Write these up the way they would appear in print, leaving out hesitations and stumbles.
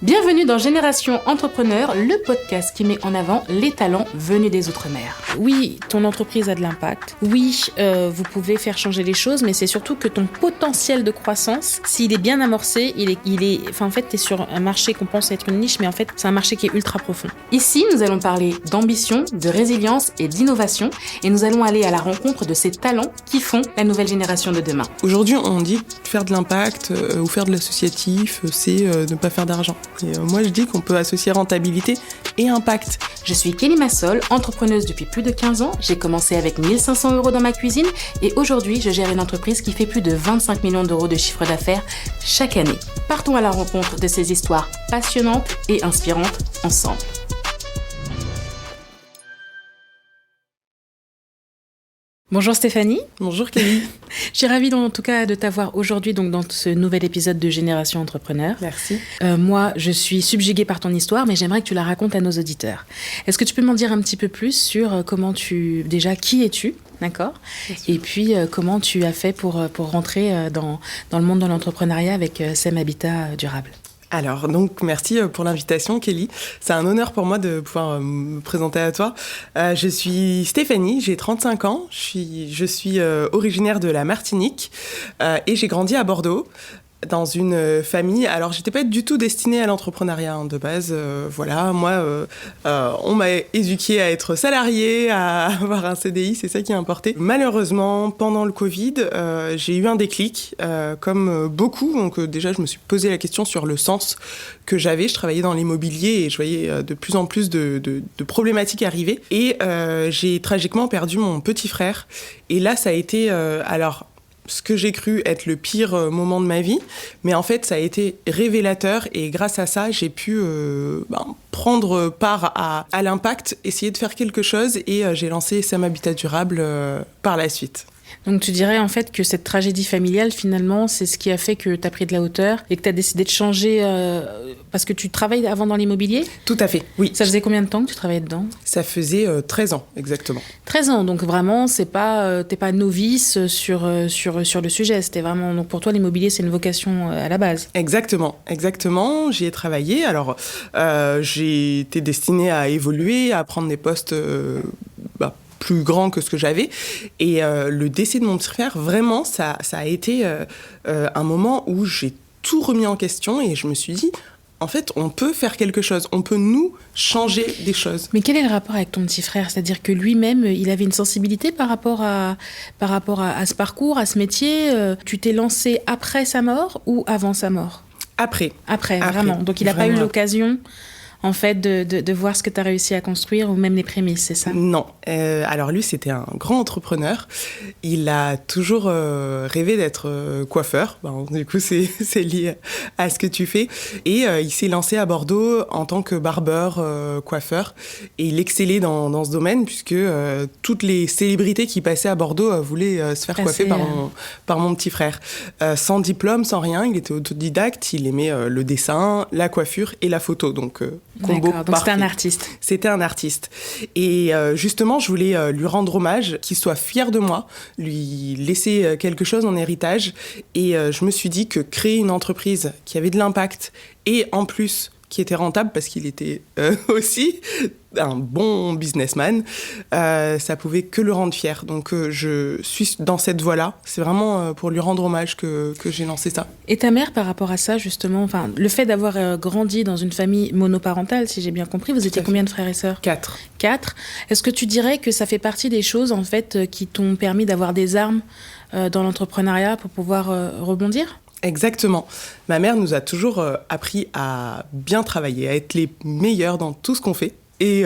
Bienvenue dans Génération Entrepreneur, le podcast qui met en avant les talents venus des Outre-mer. Oui, ton entreprise a de l'impact. Oui, vous pouvez faire changer les choses, mais c'est surtout que ton potentiel de croissance, s'il est bien amorcé, en fait, tu es sur un marché qu'on pense être une niche, mais en fait, c'est un marché qui est ultra profond. Ici, nous allons parler d'ambition, de résilience et d'innovation, et nous allons aller à la rencontre de ces talents qui font la nouvelle génération de demain. Aujourd'hui, on dit que faire de l'impact ou faire de l'associatif, c'est ne pas faire d'argent. Et moi, je dis qu'on peut associer rentabilité et impact. Je suis Kelly Massol, entrepreneuse depuis plus de 15 ans. J'ai commencé avec 1 500 € dans ma cuisine et aujourd'hui, je gère une entreprise qui fait plus de 25 millions d'euros de chiffre d'affaires chaque année. Partons à la rencontre de ces histoires passionnantes et inspirantes ensemble. Bonjour Stéphanie. Bonjour Kelly. Je suis ravie en tout cas de t'avoir aujourd'hui dans ce nouvel épisode de Génération Entrepreneur. Merci. Moi, je suis subjuguée par ton histoire, mais j'aimerais que tu la racontes à nos auditeurs. Est-ce que tu peux m'en dire un petit peu plus sur qui es-tu, d'accord ? Et puis comment tu as fait pour rentrer dans le monde de l'entrepreneuriat avec SEM Habitat Durable ? Alors, donc, merci pour l'invitation, Kelly. C'est un honneur pour moi de pouvoir me présenter à toi. Je suis Stéphanie, j'ai 35 ans. Je suis originaire de la Martinique et j'ai grandi à Bordeaux dans une famille. Alors, j'étais pas du tout destinée à l'entrepreneuriat de base. Voilà, moi, on m'a éduquée à être salariée, à avoir un CDI, c'est ça qui a importé. Malheureusement, pendant le Covid, j'ai eu un déclic, comme beaucoup. Donc, déjà, je me suis posé la question sur le sens que j'avais. Je travaillais dans l'immobilier et je voyais de plus en plus de problématiques arriver. Et j'ai tragiquement perdu mon petit frère. Et là, ça a été... ce que j'ai cru être le pire moment de ma vie, mais en fait, ça a été révélateur et grâce à ça, j'ai pu prendre part à l'impact, essayer de faire quelque chose et j'ai lancé SEM Habitat Durable par la suite. Donc tu dirais en fait que cette tragédie familiale, finalement, c'est ce qui a fait que tu as pris de la hauteur et que tu as décidé de changer parce que tu travailles avant dans l'immobilier ? Tout à fait, oui. Ça faisait combien de temps que tu travaillais dedans ? Ça faisait 13 ans, exactement. 13 ans, donc vraiment, t'es pas novice sur le sujet. C'était vraiment, donc pour toi, l'immobilier, c'est une vocation à la base. Exactement. J'y ai travaillé. Alors, j'ai été destinée à évoluer, à prendre des postes... plus grand que ce que j'avais. Et le décès de mon petit frère, vraiment, ça a été un moment où j'ai tout remis en question et je me suis dit, en fait, on peut faire quelque chose. On peut nous changer des choses. Mais quel est le rapport avec ton petit frère ? C'est-à-dire que lui-même, il avait une sensibilité par rapport à ce parcours, à ce métier. Tu t'es lancé après sa mort ou avant sa mort ? Après, vraiment. Donc, il n'a pas eu l'occasion... en fait, de voir ce que tu as réussi à construire ou même les prémices, c'est ça ? Non. Alors lui, c'était un grand entrepreneur. Il a toujours rêvé d'être coiffeur. Du coup, c'est lié à ce que tu fais. Et il s'est lancé à Bordeaux en tant que barbeur, coiffeur. Et il excellait dans ce domaine puisque toutes les célébrités qui passaient à Bordeaux voulaient se faire coiffer par mon petit frère. Sans diplôme, sans rien, il était autodidacte. Il aimait le dessin, la coiffure et la photo. Donc... combo D'accord, donc parfait. C'était un artiste. Et justement, je voulais lui rendre hommage, qu'il soit fier de moi, lui laisser quelque chose en héritage. Et je me suis dit que créer une entreprise qui avait de l'impact et en plus qui était rentable parce qu'il était aussi un bon businessman, ça pouvait que le rendre fier. Donc je suis dans cette voie-là. C'est vraiment pour lui rendre hommage que j'ai lancé ça. Et ta mère, par rapport à ça, justement, le fait d'avoir grandi dans une famille monoparentale, si j'ai bien compris, vous étiez combien de frères et sœurs ? 4. Est-ce que tu dirais que ça fait partie des choses, en fait, qui t'ont permis d'avoir des armes dans l'entrepreneuriat pour pouvoir rebondir ? Exactement. Ma mère nous a toujours appris à bien travailler, à être les meilleurs dans tout ce qu'on fait. Et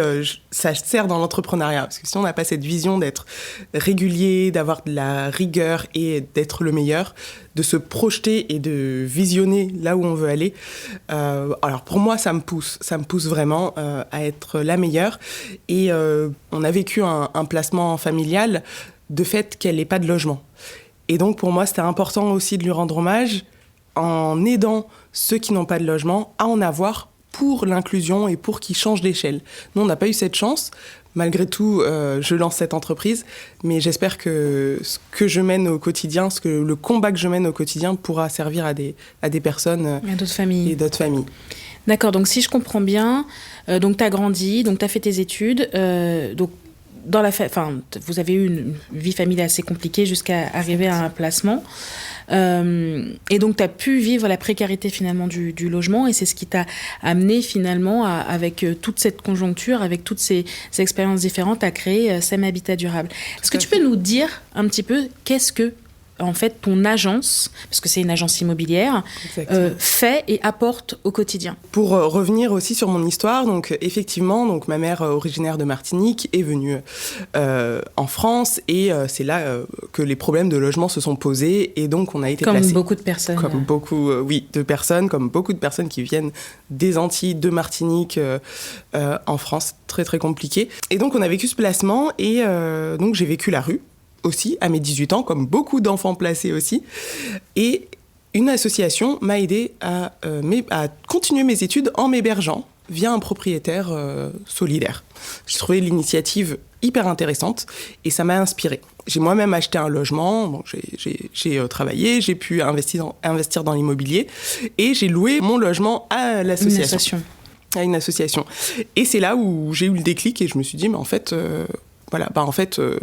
ça sert dans l'entrepreneuriat. Parce que si on n'a pas cette vision d'être régulier, d'avoir de la rigueur et d'être le meilleur, de se projeter et de visionner là où on veut aller, alors pour moi, ça me pousse vraiment à être la meilleure. Et on a vécu un placement familial de fait qu'elle n'ait pas de logement. Et donc, pour moi, c'était important aussi de lui rendre hommage en aidant ceux qui n'ont pas de logement à en avoir pour l'inclusion et pour qu'ils changent d'échelle. Nous, on n'a pas eu cette chance. Malgré tout, je lance cette entreprise, mais j'espère que ce que je mène au quotidien, le combat que je mène au quotidien pourra servir à des personnes et d'autres familles. D'accord, donc si je comprends bien, donc tu as grandi, donc tu as fait tes études, donc vous avez eu une vie familiale assez compliquée jusqu'à arriver à un placement. Et donc, tu as pu vivre la précarité finalement du logement, et c'est ce qui t'a amené finalement, avec toute cette conjoncture, avec toutes ces expériences différentes, à créer SEM Habitat Durable. Est-ce que tu peux nous dire un petit peu qu'est-ce que en fait ton agence, parce que c'est une agence immobilière, fait et apporte au quotidien? Pour revenir aussi sur mon histoire, donc effectivement, donc ma mère originaire de Martinique est venue en France, et c'est là que les problèmes de logement se sont posés, et donc on a été placés. Comme beaucoup de personnes. Comme beaucoup, de personnes, comme beaucoup de personnes qui viennent des Antilles, de Martinique, en France, très très compliqué. Et donc on a vécu ce placement, et donc j'ai vécu la rue aussi, à mes 18 ans, comme beaucoup d'enfants placés aussi. Et une association m'a aidé à continuer mes études en m'hébergeant via un propriétaire solidaire. J'ai trouvé l'initiative hyper intéressante et ça m'a inspirée. J'ai moi-même acheté un logement, bon, j'ai travaillé, j'ai pu investir dans l'immobilier, et j'ai loué mon logement à l'association. À une association. Et c'est là où j'ai eu le déclic, et je me suis dit, mais en fait...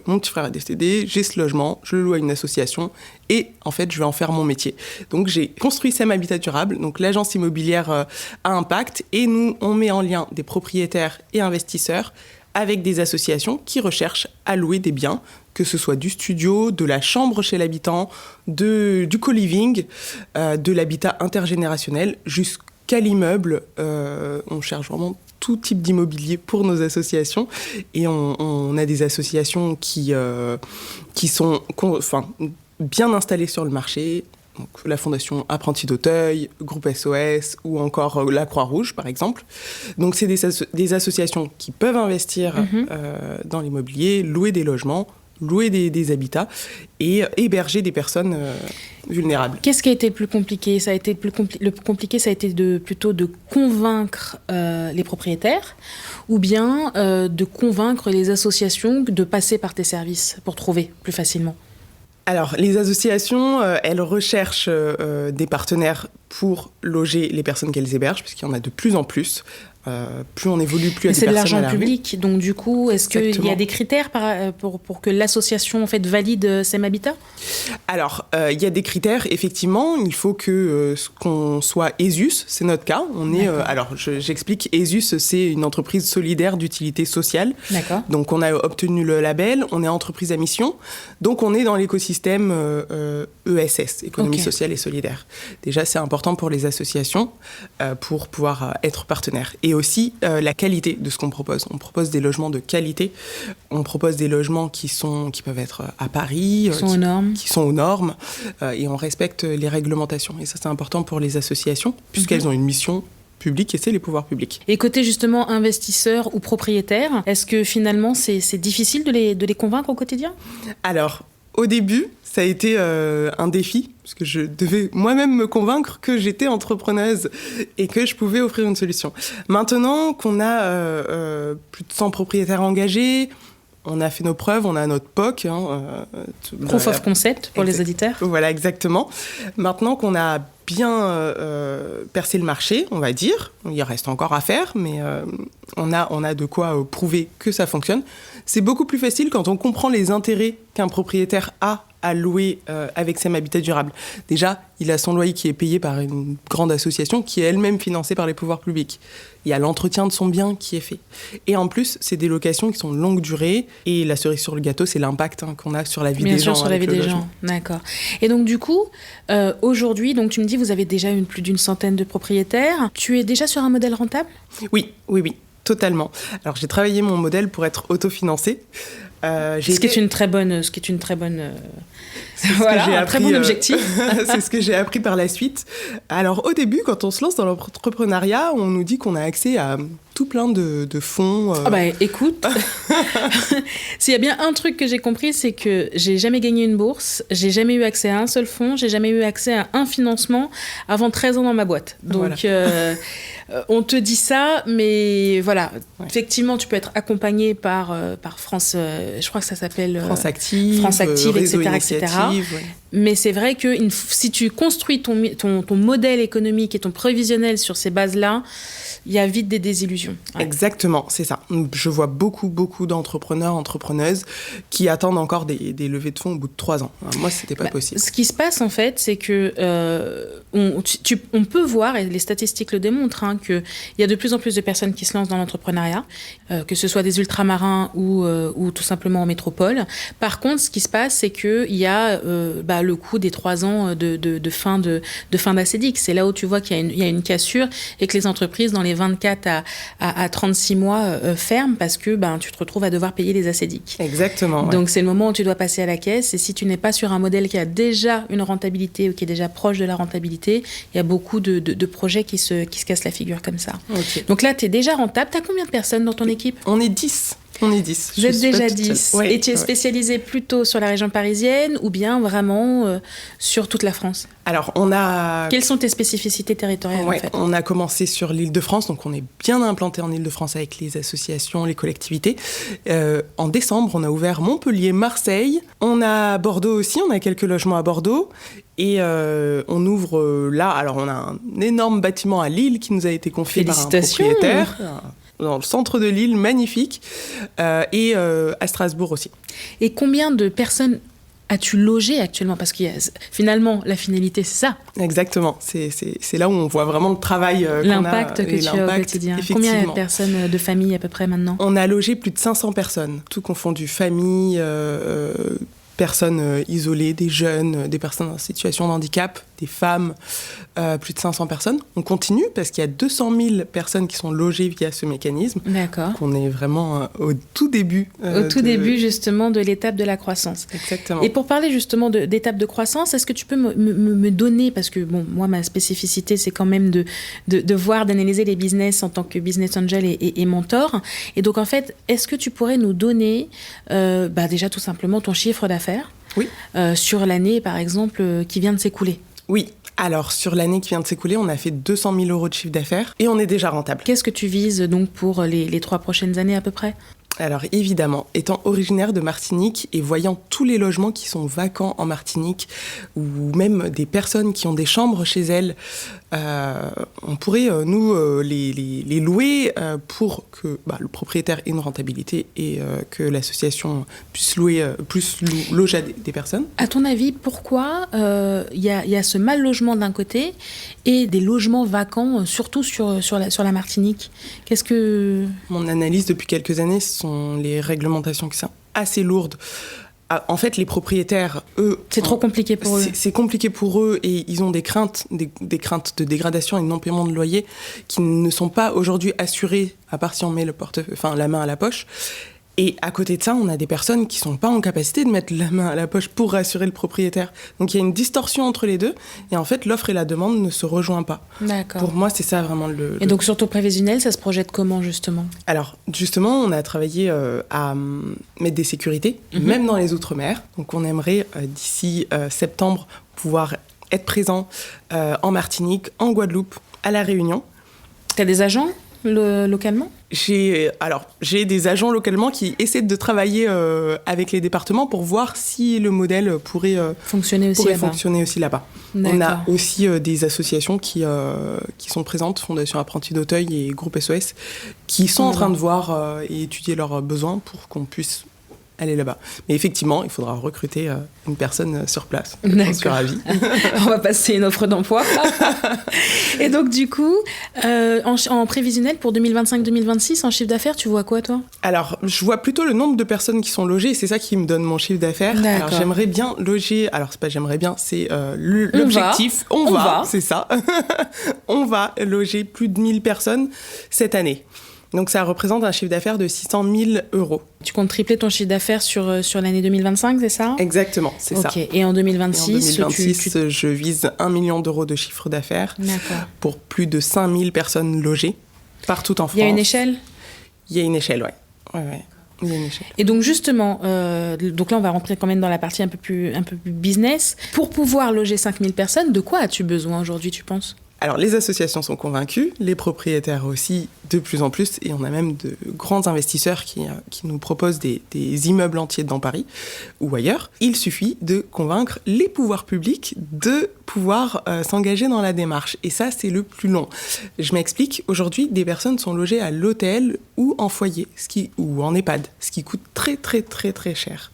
mon petit frère est décédé, j'ai ce logement, je le loue à une association, et en fait, je vais en faire mon métier. Donc, j'ai construit SEM Habitat Durable, donc l'agence immobilière à impact, et nous, on met en lien des propriétaires et investisseurs avec des associations qui recherchent à louer des biens, que ce soit du studio, de la chambre chez l'habitant, du co-living, de l'habitat intergénérationnel, jusqu'à l'immeuble. On cherche vraiment tout type d'immobilier pour nos associations, et on a des associations qui sont bien installées sur le marché, donc la Fondation Apprentis d'Auteuil, Groupe SOS, ou encore la Croix-Rouge par exemple. Donc c'est des associations qui peuvent investir dans l'immobilier, louer des logements, louer des habitats et héberger des personnes vulnérables. Qu'est-ce qui a été le plus compliqué ? Le plus compliqué, ça a été plutôt de convaincre les propriétaires, ou bien de convaincre les associations de passer par tes services pour trouver plus facilement ? Alors, les associations, elles recherchent des partenaires pour loger les personnes qu'elles hébergent, puisqu'il y en a de plus en plus. Plus on évolue, plus il y a des personnes à la rue. C'est de l'argent public, donc du coup, est-ce qu'il y a des critères pour que l'association en fait valide SEM Habitat ? Alors, il y a des critères, effectivement. Il faut qu'on soit ESUS, c'est notre cas. J'explique, ESUS, c'est une entreprise solidaire d'utilité sociale. D'accord. Donc, on a obtenu le label, on est entreprise à mission. Donc, on est dans l'écosystème ESS, économie sociale et solidaire. Déjà, c'est important pour les associations pour pouvoir être partenaires. Et aussi la qualité de ce qu'on propose. On propose des logements de qualité. On propose des logements qui peuvent être à Paris, qui sont aux normes, et on respecte les réglementations. Et ça, c'est important pour les associations, puisqu'elles ont une mission publique, et c'est les pouvoirs publics. Et côté justement investisseurs ou propriétaires, est-ce que finalement c'est difficile de les convaincre au quotidien ? Alors, au début, ça a été un défi, parce que je devais moi-même me convaincre que j'étais entrepreneuse et que je pouvais offrir une solution. Maintenant qu'on a plus de 100 propriétaires engagés, on a fait nos preuves, on a notre POC. Proof of concept pour les auditeurs. Voilà, exactement. Maintenant qu'on a bien percé le marché, on va dire, il reste encore à faire, mais on a de quoi prouver que ça fonctionne. C'est beaucoup plus facile quand on comprend les intérêts qu'un propriétaire a à louer avec SEM Habitat Durable. Déjà, il a son loyer qui est payé par une grande association qui est elle-même financée par les pouvoirs publics. Il y a l'entretien de son bien qui est fait. Et en plus, c'est des locations qui sont de longue durée. Et la cerise sur le gâteau, c'est l'impact qu'on a sur la vie des gens. Bien sûr, sur la vie des gens. D'accord. Et donc, du coup, aujourd'hui, donc, tu me dis, vous avez déjà plus d'une centaine de propriétaires. Tu es déjà sur un modèle rentable ? Oui, totalement. Alors, j'ai travaillé mon modèle pour être autofinancé. Ce qui est une très bonne voilà, un très bon objectif. C'est ce que j'ai appris par la suite. Alors au début, quand on se lance dans l'entrepreneuriat, on nous dit qu'on a accès à tout plein de fonds. Écoute, s'il y a bien un truc que j'ai compris, c'est que j'ai jamais gagné une bourse, j'ai jamais eu accès à un seul fonds, j'ai jamais eu accès à un financement avant 13 ans dans ma boîte. Donc on te dit ça, mais voilà, effectivement, tu peux être accompagné par France je crois que ça s'appelle France Active, etc., etc. Ouais. Mais c'est vrai que si tu construis ton modèle économique et ton prévisionnel sur ces bases-là, il y a vite des désillusions. Ouais. Exactement, c'est ça. Je vois beaucoup d'entrepreneurs, entrepreneuses qui attendent encore des levées de fonds au bout de 3 ans. Alors, moi, c'était pas possible. Ce qui se passe, en fait, c'est que on peut voir, et les statistiques le démontrent, qu'il y a de plus en plus de personnes qui se lancent dans l'entrepreneuriat, que ce soit des ultramarins ou tout simplement en métropole. Par contre, ce qui se passe, c'est qu'il y a le coût des 3 ans de fin d'ACEDIC. C'est là où tu vois qu'il y a une cassure et que les entreprises, dans les 24 à 36 mois, ferment parce que tu te retrouves à devoir payer les ACEDIC. Exactement. Ouais. Donc, c'est le moment où tu dois passer à la caisse. Et si tu n'es pas sur un modèle qui a déjà une rentabilité ou qui est déjà proche de la rentabilité, il y a beaucoup de projets qui se cassent la figure comme ça. Okay. Donc là, tu es déjà rentable. Tu as combien de personnes dans ton équipe ? On est 10. On est 10. Vous êtes déjà 10. Ouais, et tu es spécialisé plutôt sur la région parisienne ou bien vraiment sur toute la France ? Alors, on a... Quelles sont tes spécificités territoriales, en fait ? On a commencé sur l'Île-de-France, donc on est bien implanté en Île-de-France avec les associations, les collectivités. En décembre, on a ouvert Montpellier, Marseille. On a Bordeaux aussi, on a quelques logements à Bordeaux. Et on ouvre là, alors on a un énorme bâtiment à Lille qui nous a été confié par un propriétaire. Dans le centre de Lille, magnifique, et à Strasbourg aussi. Et combien de personnes as-tu logé actuellement ? Parce que finalement, la finalité, c'est ça. Exactement, c'est là où on voit vraiment le travail qu'on a. L'impact que tu as au quotidien. Combien de personnes de famille à peu près maintenant ? On a logé plus de 500 personnes, tout confondu, famille, personnes isolées, des jeunes, des personnes en situation de handicap, des femmes, plus de 500 personnes. On continue parce qu'il y a 200 000 personnes qui sont logées via ce mécanisme. D'accord. On est vraiment au tout début. Début, justement, de l'étape de la croissance. Exactement. Et pour parler justement d'étape de croissance, est-ce que tu peux me donner, parce que bon, moi, ma spécificité, c'est quand même de voir, d'analyser les business en tant que business angel et mentor. Et donc, en fait, est-ce que tu pourrais nous donner, déjà tout simplement, ton chiffre d'affaires ? Oui. Sur l'année, par exemple, qui vient de s'écouler ? Oui. Alors, sur l'année qui vient de s'écouler, on a fait 200 000 euros de chiffre d'affaires et on est déjà rentable. Qu'est-ce que tu vises donc pour les 3 prochaines années à peu près ? Alors évidemment, étant originaire de Martinique et voyant tous les logements qui sont vacants en Martinique, ou même des personnes qui ont des chambres chez elles, on pourrait nous les louer pour que le propriétaire ait une rentabilité et que l'association puisse loger des personnes. À ton avis, pourquoi y a ce mal logement d'un côté et des logements vacants, surtout sur la Martinique ? Qu'est-ce que... Mon analyse depuis quelques années, ce sont les réglementations qui sont assez lourdes. En fait, les propriétaires, eux... C'est trop compliqué pour eux. C'est compliqué pour eux et ils ont des craintes de dégradation et de non-paiement de loyer qui ne sont pas aujourd'hui assurées, à part si on met la main à la poche. Et à côté de ça, on a des personnes qui ne sont pas en capacité de mettre la main à la poche pour rassurer le propriétaire. Donc il y a une distorsion entre les deux. Et en fait, l'offre et la demande ne se rejoignent pas. D'accord. Pour moi, c'est ça vraiment Et donc sur ton prévisionnel, ça se projette comment justement ? Alors justement, on a travaillé à mettre des sécurités, même dans les Outre-mer. Donc on aimerait d'ici septembre pouvoir être présent en Martinique, en Guadeloupe, à La Réunion. Tu as des agents localement ? J'ai des agents localement qui essaient de travailler avec les départements pour voir si le modèle pourrait fonctionner aussi là-bas. On a aussi des associations qui sont présentes, Fondation Apprentis d'Auteuil et Groupe SOS, qui sont en train de voir et étudier leurs besoins pour qu'on puisse aller là-bas. Mais effectivement, il faudra recruter une personne sur place. Je suis ravie. On va passer une offre d'emploi. Et donc, du coup, en prévisionnel pour 2025-2026, en chiffre d'affaires, tu vois quoi, toi ? Alors, je vois plutôt le nombre de personnes qui sont logées. C'est ça qui me donne mon chiffre d'affaires. D'accord. Alors, j'aimerais bien loger... Alors, c'est pas j'aimerais bien, c'est l'objectif. On va, c'est ça. On va loger plus de 1000 personnes cette année. Donc ça représente un chiffre d'affaires de 600 000 euros. Tu comptes tripler ton chiffre d'affaires sur l'année 2025, c'est ça ? Exactement, c'est ça. Et en 2026, je vise 1 million d'euros de chiffre d'affaires. D'accord. Pour plus de 5000 personnes logées partout en France. Il y a une échelle ? Il y a une échelle, ouais. Il y a une échelle. Et donc justement, donc là on va rentrer quand même dans la partie un peu plus business. Pour pouvoir loger 5000 personnes, de quoi as-tu besoin aujourd'hui, tu penses ? Alors, les associations sont convaincues, les propriétaires aussi, de plus en plus, et on a même de grands investisseurs qui nous proposent des immeubles entiers dans Paris ou ailleurs. Il suffit de convaincre les pouvoirs publics de pouvoir s'engager dans la démarche. Et ça, c'est le plus long. Je m'explique. Aujourd'hui, des personnes sont logées à l'hôtel ou en foyer, ou en EHPAD, ce qui coûte très, très, très, très cher.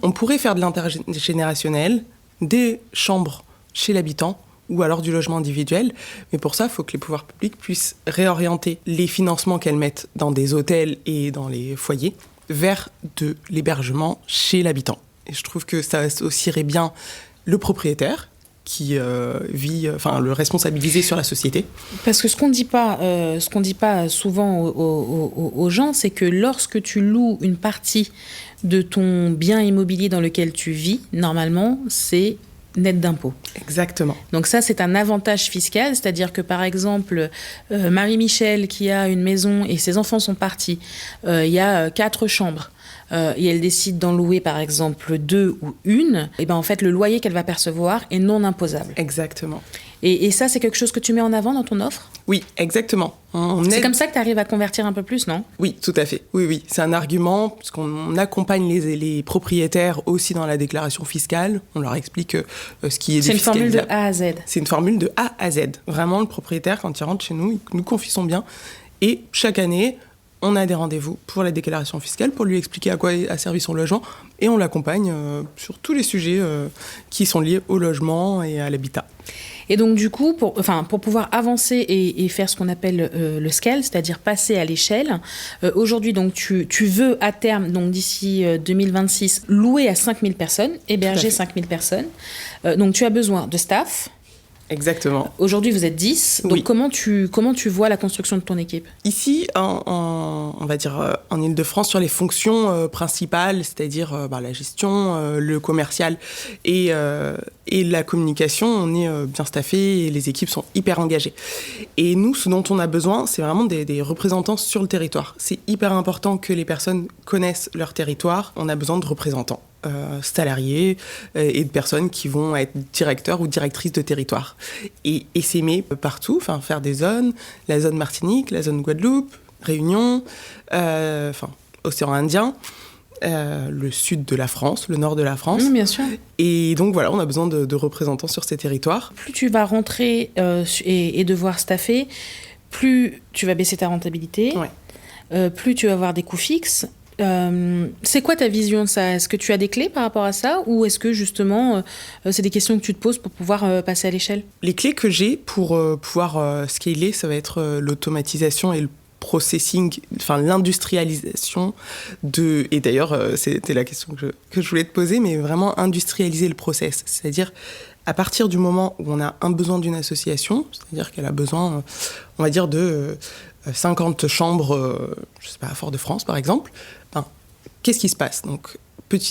On pourrait faire de l'intergénérationnel, des chambres chez l'habitant, ou alors du logement individuel. Mais pour ça, il faut que les pouvoirs publics puissent réorienter les financements qu'elles mettent dans des hôtels et dans les foyers vers de l'hébergement chez l'habitant. Et je trouve que ça associerait bien le propriétaire qui le responsabiliser sur la société. Parce que ce qu'on dit pas souvent aux gens, c'est que lorsque tu loues une partie de ton bien immobilier dans lequel tu vis, normalement, c'est net d'impôts. Exactement. Donc ça, c'est un avantage fiscal, c'est-à-dire que par exemple, Marie-Michel qui a une maison et ses enfants sont partis, il y a 4 chambres, et elle décide d'en louer par exemple 2 ou 1, et ben en fait le loyer qu'elle va percevoir est non imposable. Exactement. Et ça, c'est quelque chose que tu mets en avant dans ton offre ? Oui, exactement. C'est comme ça que tu arrives à convertir un peu plus, non ? Oui, tout à fait. Oui. C'est un argument, parce qu'on accompagne les propriétaires aussi dans la déclaration fiscale. On leur explique ce qui est défiscalisable. C'est une formule de A à Z. C'est une formule de A à Z. Vraiment, le propriétaire, quand il rentre chez nous, il nous confie son bien. Et chaque année, on a des rendez-vous pour la déclaration fiscale, pour lui expliquer à quoi a servi son logement. Et on l'accompagne sur tous les sujets qui sont liés au logement et à l'habitat. Et donc, du coup, pour pouvoir avancer et faire ce qu'on appelle le scale, c'est-à-dire passer à l'échelle, aujourd'hui, donc, tu veux, à terme, donc d'ici 2026, louer à 5000 personnes, héberger 5000 personnes. Donc, tu as besoin de staff. Exactement. Aujourd'hui, vous êtes 10. Donc, oui. comment tu vois la construction de ton équipe ? Ici, on va dire en Île-de-France, sur les fonctions principales, c'est-à-dire la gestion, le commercial et la communication, on est bien staffé et les équipes sont hyper engagées. Et nous, ce dont on a besoin, c'est vraiment des représentants sur le territoire. C'est hyper important que les personnes connaissent leur territoire. On a besoin de représentants. Salariés et de personnes qui vont être directeurs ou directrices de territoire et s'aimer partout, faire des zones, la zone Martinique, la zone Guadeloupe, Réunion, océan Indien, le sud de la France, le nord de la France. Oui, bien sûr. Et donc voilà, on a besoin de représentants sur ces territoires. Plus tu vas rentrer et devoir staffer, plus tu vas baisser ta rentabilité, plus tu vas avoir des coûts fixes. C'est quoi ta vision de ça ? Est-ce que tu as des clés par rapport à ça ou est-ce que justement c'est des questions que tu te poses pour pouvoir passer à l'échelle ? Les clés que j'ai pour pouvoir scaler, ça va être l'automatisation et le processing, l'industrialisation et d'ailleurs c'était la question que je voulais te poser, mais vraiment industrialiser le process, c'est-à-dire à partir du moment où on a un besoin d'une association, c'est-à-dire qu'elle a besoin, on va dire, de 50 chambres, je sais pas, à Fort-de-France par exemple, qu'est-ce qui se passe ? Donc,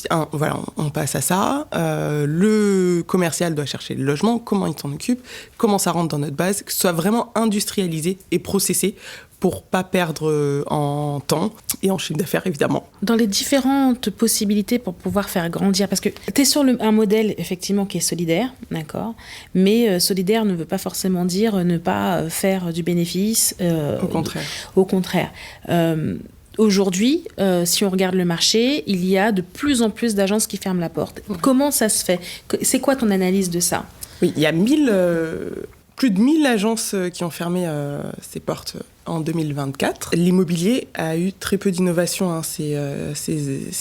on passe à ça. Le commercial doit chercher le logement, comment il s'en occupe, comment ça rentre dans notre base, que ce soit vraiment industrialisé et processé pour pas perdre en temps et en chiffre d'affaires, évidemment. Dans les différentes possibilités pour pouvoir faire grandir, parce que tu es sur un modèle, effectivement, qui est solidaire, d'accord, mais solidaire ne veut pas forcément dire ne pas faire du bénéfice. Au contraire. Au contraire. Aujourd'hui, si on regarde le marché, il y a de plus en plus d'agences qui ferment la porte. Comment ça se fait ? C'est quoi ton analyse de ça ? Oui, il y a plus de 1000 agences qui ont fermé ses portes en 2024. L'immobilier a eu très peu d'innovation ces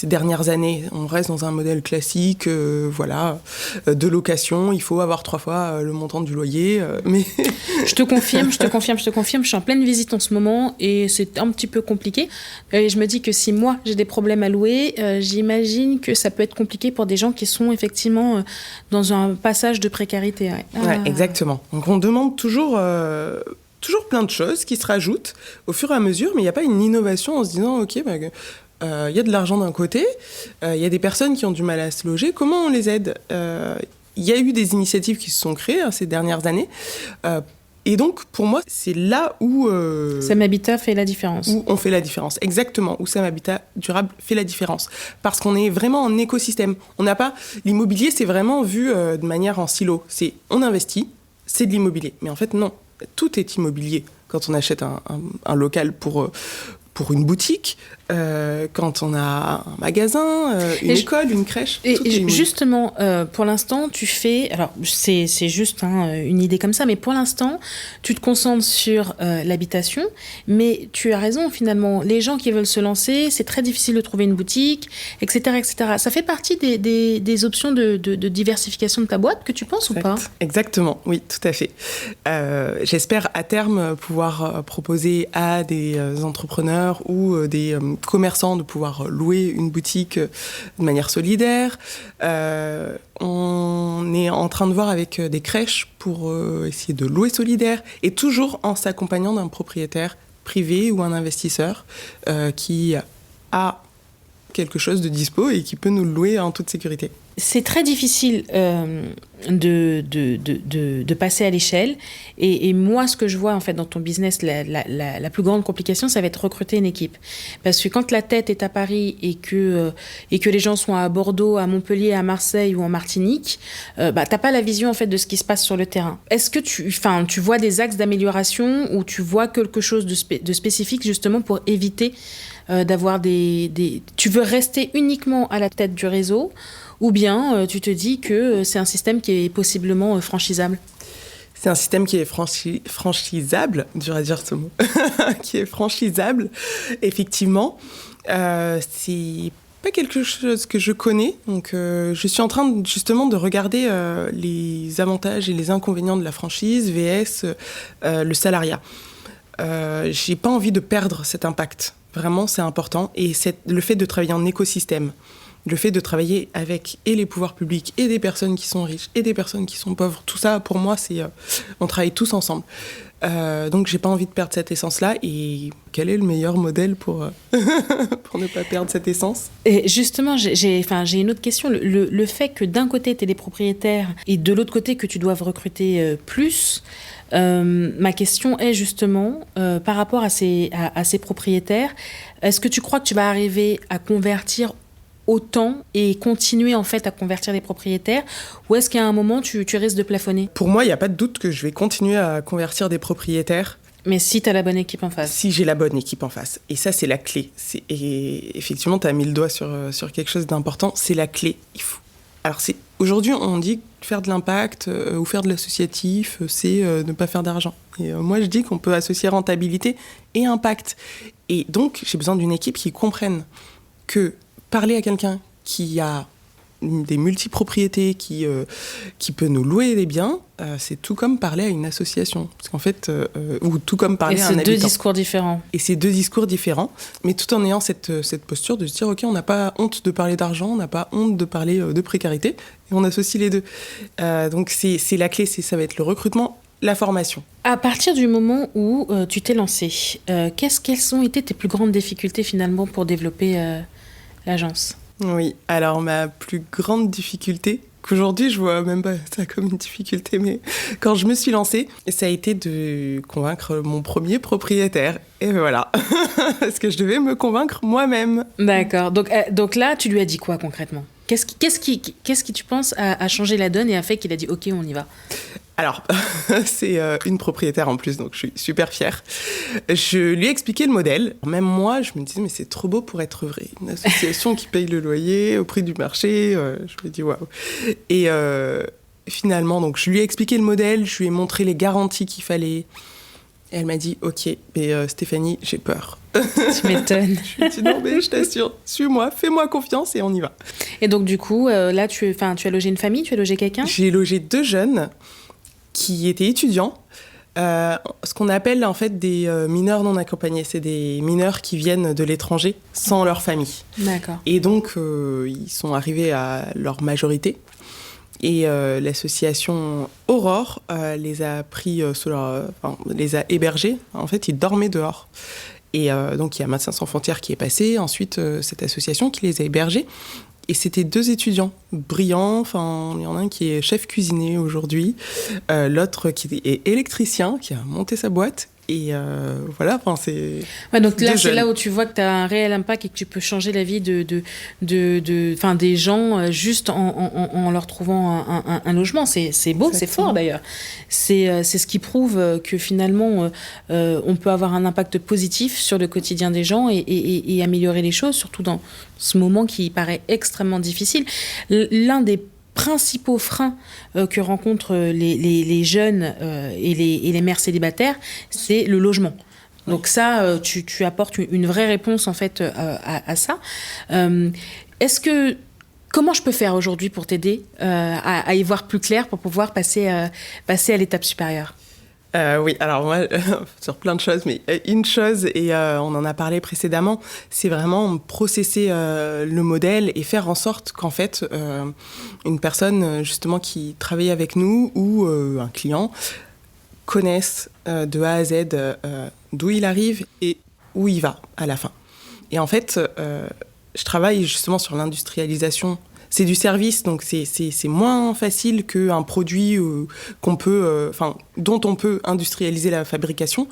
dernières années. On reste dans un modèle classique, de location. Il faut avoir 3 fois le montant du loyer. Mais Je te confirme. Je suis en pleine visite en ce moment et c'est un petit peu compliqué. Et je me dis que si moi, j'ai des problèmes à louer, j'imagine que ça peut être compliqué pour des gens qui sont effectivement dans un passage de précarité. Ouais, exactement. Donc on demande toujours plein de choses qui se rajoutent au fur et à mesure, mais il n'y a pas une innovation en se disant, OK, y a de l'argent d'un côté, il y a des personnes qui ont du mal à se loger, comment on les aide ? Il y a eu des initiatives qui se sont créées ces dernières années, et donc pour moi, c'est là où... Sam Habitat fait la différence. Où on fait la différence, exactement, où Sam Habitat Durable fait la différence. Parce qu'on est vraiment en écosystème. On n'a pas... L'immobilier, c'est vraiment vu de manière en silo. On investit, c'est de l'immobilier. Mais en fait, non. tout est immobilier. Quand on achète un local pour une boutique, quand on a un magasin, une école, une crèche. Et justement, pour l'instant, tu fais... Alors, c'est juste une idée comme ça, mais pour l'instant, tu te concentres sur l'habitation, mais tu as raison, finalement. Les gens qui veulent se lancer, c'est très difficile de trouver une boutique, etc. etc. Ça fait partie des options de diversification de ta boîte, que tu penses ou pas ? Exactement, oui, tout à fait. J'espère à terme pouvoir proposer à des entrepreneurs ou des commerçants de pouvoir louer une boutique de manière solidaire. On est en train de voir avec des crèches pour essayer de louer solidaire et toujours en s'accompagnant d'un propriétaire privé ou un investisseur qui a quelque chose de dispo et qui peut nous le louer en toute sécurité. C'est très difficile de passer à l'échelle. Et moi, ce que je vois en fait dans ton business, la plus grande complication, ça va être recruter une équipe. Parce que quand la tête est à Paris et que les gens sont à Bordeaux, à Montpellier, à Marseille ou en Martinique, t'as pas la vision en fait de ce qui se passe sur le terrain. Est-ce que tu vois des axes d'amélioration ou tu vois quelque chose de spécifique justement pour éviter d'avoir tu veux rester uniquement à la tête du réseau, ou bien tu te dis que c'est un système qui est possiblement franchisable ? C'est un système qui est franchisable, dur à dire ce mot, qui est franchisable, effectivement. C'est pas quelque chose que je connais, donc je suis en train justement de regarder les avantages et les inconvénients de la franchise vs le salariat. J'ai pas envie de perdre cet impact. Vraiment, c'est important. Et c'est le fait de travailler en écosystème, le fait de travailler avec et les pouvoirs publics et des personnes qui sont riches et des personnes qui sont pauvres, tout ça, pour moi, c'est on travaille tous ensemble. Donc, j'ai pas envie de perdre cette essence-là. Et quel est le meilleur modèle pour ne pas perdre cette essence ? Et justement, j'ai une autre question. Le fait que d'un côté, tu es des propriétaires et de l'autre côté, que tu doives recruter plus... ma question est justement par rapport à ces propriétaires, est-ce que tu crois que tu vas arriver à convertir autant et continuer en fait à convertir les propriétaires, ou est-ce qu'à un moment tu risques de plafonner ? Pour moi, il n'y a pas de doute que je vais continuer à convertir des propriétaires. Mais si tu as la bonne équipe en face. Si j'ai la bonne équipe en face. Et ça, c'est la clé. Et effectivement, tu as mis le doigt sur quelque chose d'important. C'est la clé. Alors, aujourd'hui, on dit que faire de l'impact ou faire de l'associatif, c'est ne pas faire d'argent. Et moi, je dis qu'on peut associer rentabilité et impact. Et donc, j'ai besoin d'une équipe qui comprenne que parler à quelqu'un qui a des multipropriétés, qui peut nous louer des biens, c'est tout comme parler à une association. Parce qu'en fait, ou tout comme parler à un habitant. Et c'est deux discours différents. Et c'est deux discours différents, mais tout en ayant cette posture de se dire, OK, on n'a pas honte de parler d'argent, on n'a pas honte de parler de précarité, et on associe les deux. Donc c'est la clé, ça va être le recrutement, la formation. À partir du moment où tu t'es lancé, quelles ont été tes plus grandes difficultés finalement pour développer l'agence ? Oui, alors ma plus grande difficulté, qu'aujourd'hui je vois même pas ça comme une difficulté, mais quand je me suis lancée, ça a été de convaincre mon premier propriétaire. Et voilà, parce que je devais me convaincre moi-même. D'accord, donc là tu lui as dit quoi concrètement ? Qu'est-ce qui tu penses a changé la donne et a fait qu'il a dit OK, on y va ? Alors, c'est une propriétaire en plus, donc je suis super fière. Je lui ai expliqué le modèle. Même moi, je me disais, mais c'est trop beau pour être vrai. Une association qui paye le loyer au prix du marché. Je me dis, waouh. Et finalement, donc, je lui ai expliqué le modèle, je lui ai montré les garanties qu'il fallait. Et elle m'a dit, OK, mais Stéphanie, j'ai peur. Tu m'étonnes. Je lui ai dit, non, mais je t'assure, suis-moi, fais-moi confiance et on y va. Et donc, du coup, là, tu as logé une famille, tu as logé quelqu'un ? J'ai logé 2 jeunes qui étaient étudiants, ce qu'on appelle en fait des mineurs non accompagnés. C'est des mineurs qui viennent de l'étranger sans leur famille. D'accord. Et donc, ils sont arrivés à leur majorité. Et l'association Aurore les a pris les a hébergés. En fait, ils dormaient dehors. Et donc, il y a Médecins sans frontières qui est passé. Ensuite, cette association qui les a hébergés. Et c'était 2 étudiants brillants. Enfin, il y en a un qui est chef cuisinier aujourd'hui, l'autre qui est électricien, qui a monté sa boîte. Et voilà, enfin, c'est... Ouais, donc là, c'est là où tu vois que tu as un réel impact et que tu peux changer la vie des gens juste en leur trouvant un logement. C'est beau, c'est fort d'ailleurs. C'est ce qui prouve que finalement, on peut avoir un impact positif sur le quotidien des gens et améliorer les choses, surtout dans ce moment qui paraît extrêmement difficile. L'un des principaux freins que rencontrent les jeunes et les mères célibataires, c'est le logement. Donc ça, tu apportes une vraie réponse en fait à ça. Comment je peux faire aujourd'hui pour t'aider à y voir plus clair pour pouvoir passer à l'étape supérieure ? Oui, alors moi, sur plein de choses, mais une chose, et on en a parlé précédemment, c'est vraiment processer le modèle et faire en sorte qu'en fait, une personne justement qui travaille avec nous ou un client connaisse de A à Z d'où il arrive et où il va à la fin. Et en fait, je travaille justement sur l'industrialisation. C'est du service, donc c'est moins facile qu'un produit dont on peut industrialiser la fabrication.